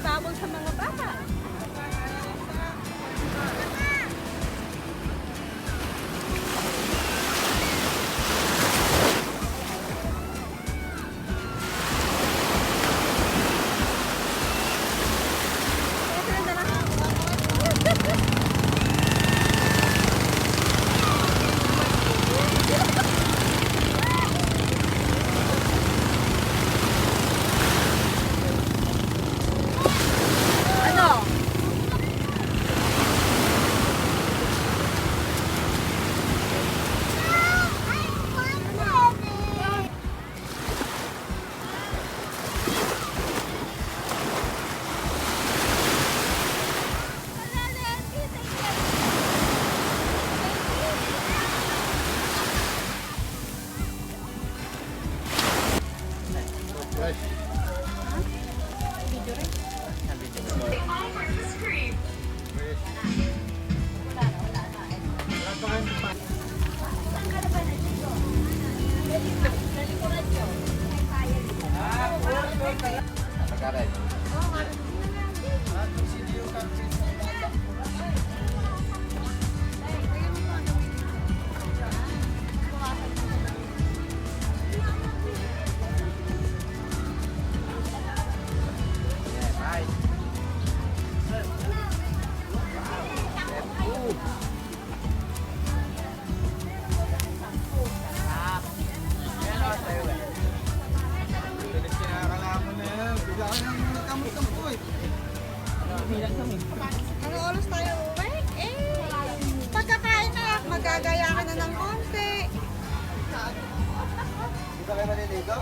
bawal sa mga bata. Ano oras tayo uwi? Pagkakain na, magagaya ka na ng konti. Dito kayo maliligo?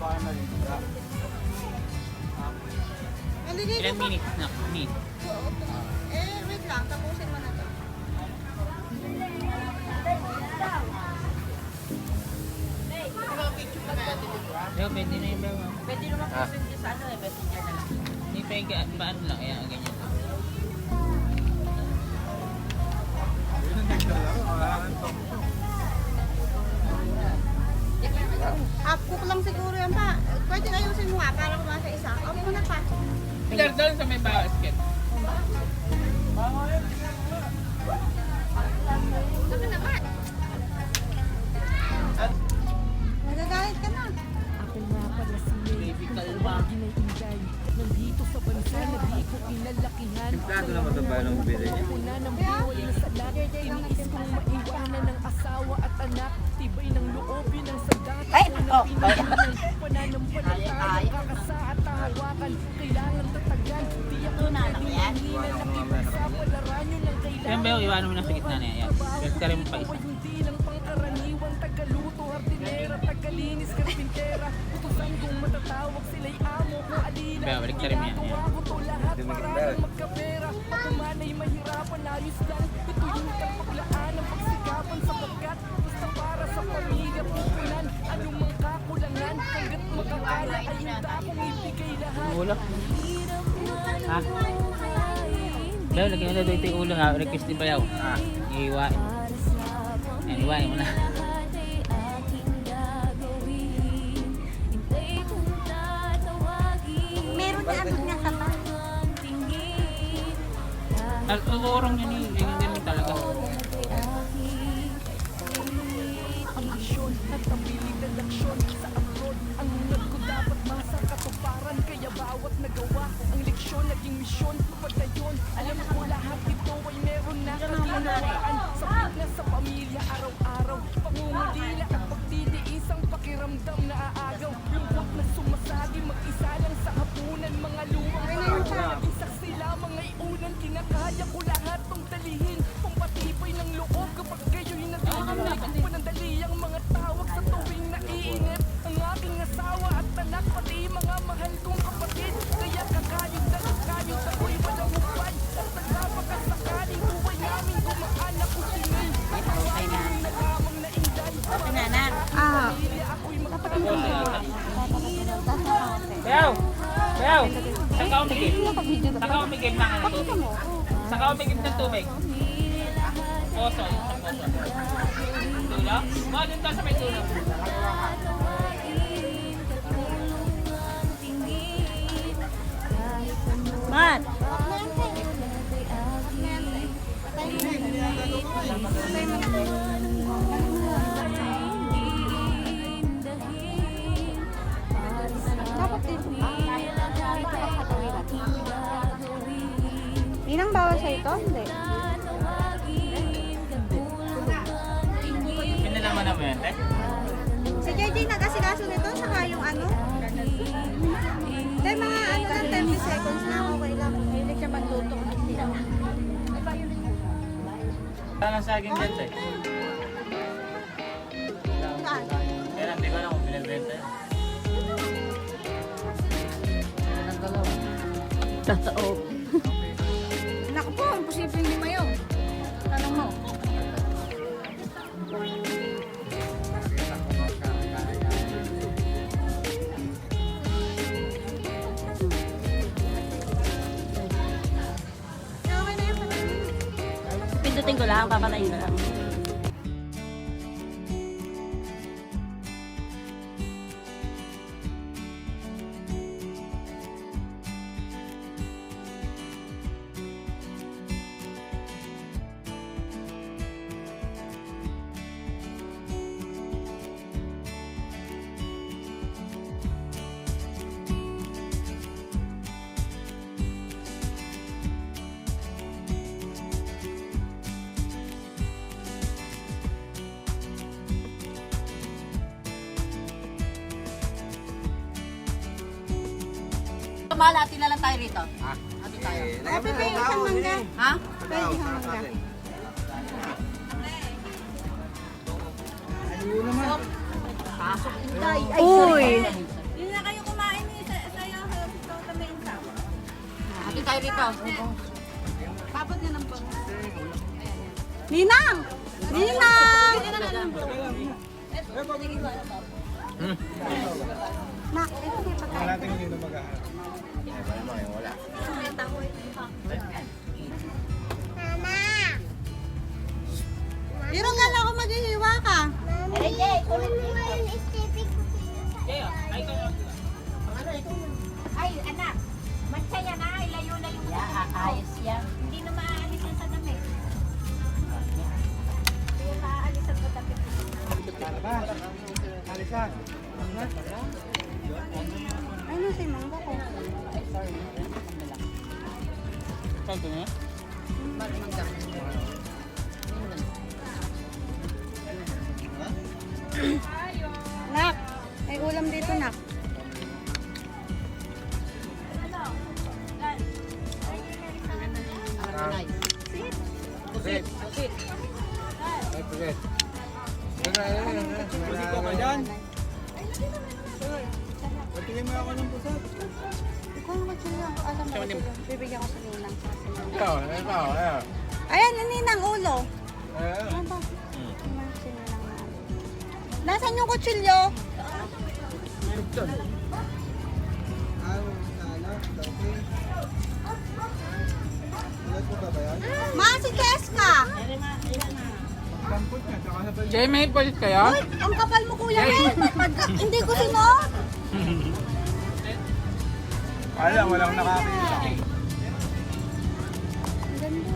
Baka maliligo. Maliligo Ilang ka. minutes na? Wait lang, tapusin mo na to. Yo, pwede na yung bawa. Pwede naman po sa ano eh, messenger na lang. Hindi pa yung paano lang, kaya ganyan. Half cook lang siguro yan pa. Pwede ayusin mo nga para kumasa isa. Off mo na pa. Pilar doon sa may basket. Saka naman. Nagagalit ka na. Ako nga pala si May, kung tawagin ay Inday. Nandito sa bansa na di ko kinalakihan. Plano naman sa bayan ng bibili niya. Ako na ng buhay na salat. Iniis kong maiwanan ng asawa at anak. Tibay ng loob yun ang sagat. Ay, ako! Pananampalataya, kakasa at tahawakan. Kailangan tatagan. Di ako nanihina. Nakipagsa palaran yun ang kailangan. Yan ba yung iwanan mo na sa gitna na yan? Pagkari mo pa isa. Hindi lang pangkaraniwan, tagaluto, hardinera, tagalinis, karpintera. Utusan kong matatawag sila'y amo ko alila. Ba, balik ka rin yan. Ginagawa ko to lahat para lang magkapera. Patumanay mahirapan, ayos lang. Ito yung kapaglaan ng pagsikapan sapagkat basta para sa pamilya pupunan. Anumang kakulangan, hanggat makakaya ay handa akong ibigay lahat. Ulo? Ha? Daw, lagyan mo na doon ito yung ulo ha. Request din pa yaw. Iiwain. Yan, iwain mo na. Meron na abot nga sa pa. Ang urong yun eh. Ganyan talaga. Ang misyon at ang piling na laksyon sa abroad. Ang unad ko dapat masa katuparan. Kaya bawat nagawa ang leksyon naging misyon. Pagdayon, alam ko lahat ito ay meron na kaginawaan. Sabit na sa pamilya araw-araw. Pangungulila at pagtitiis ang pakiramdam na aagaw. Lungkot na sumasagi mag-isa lang sa hapunan. Mga luwang parang naging saksi lamang ay unang kinakaya ko lahat tong dalihin. Pampatibay ng loob kapag kayo'y natiginig. Panandali ang mga tawag sa tuwing naiinip. Ang aking asawa at anak pati mga mahal kong kapatid. Kaya kakayod na kakayod ako'y walang hupay. At nagpapakasakaling buhay namin gumaan ako sinay. At ang aking nagamang na inday. Ah. Ako'y magpapalala. Bayaw! Bayaw! Saan ka umigib? Saan ka umigib ng ano tubig? Saan ka umigib ng tubig? Poso. Sa poso. Tulo? Mga dun ka sa may tulo. ito? Hindi. Pinalaman mo yan, te? Si JJ nag-asikaso nito, saka yung ano? Tay, mga ano lang, 10 seconds na, okay lang. Hindi siya magluto. Wala na saging dyan, te. Saan? Kaya hindi ko alam kung binibenta yan. Totoo. Naku po, imposible hindi mayo. Tanong mo. Okay na yun. Pindutin ko lang, papatayin ko lang. Mahal, hati na lang tayo rito. Hati tayo. Happy pa yung isang mangga. Ha? Pwede isang mangga. Pasok Inday. Ay, Uy! Yun na kayo kumain ni Sayo. Ito kami insam. Hati tayo rito. Papot niya ng bango. Ninang! Ninang! Nak, ito may pagkain. Wala tingin dito mag-aharap. Wala. Pero kala ko maghihiwa ka. Kaya, ay ko. Ay, anak, magsaya na, ilayo-layo mo sa damit mo. Ayos yan. Hindi na maaalis yan sa damit. Hindi maaalis ang damit mo. Alisan. Ano si mangga ko? Saan niya? Nak, may ulam dito, nak. Pusit. Ay, pusit. Pusit ko ka dyan? Patingin mo ako ng pusit. Ikaw naman sila. Alam mo ko. Bibigyan ko sa ninang. Ikaw, ayan. Ayan, ninang ulo. Ayan. Ano ba? Ninang si ninang na. Nasaan yung kutsilyo? Ma, si Cheska! Jay, may palit kayo? Uy, ang kapal mo kuya Mel. Hindi ko sinot. Alam, walang nakakita. Ang ganda.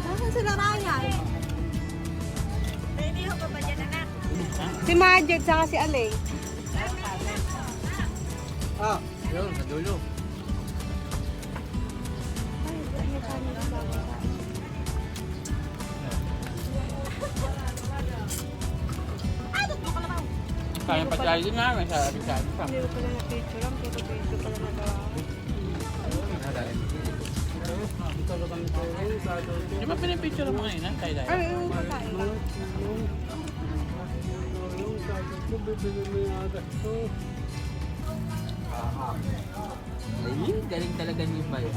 Nasaan sila Ryan? Ready ho ka ba dyan, anak? Si Majid, saka si Alay. Ah, yun, sa dulo. Kaya pa tayo din namin sa abisan. Hindi ko pala na-picture lang, pero video pala nagawa ko. Di ba pinipicture mo ngayon, ha? Tayo tayo. Ay, yung pagkain lang. Ay, galing talaga ni Bayo.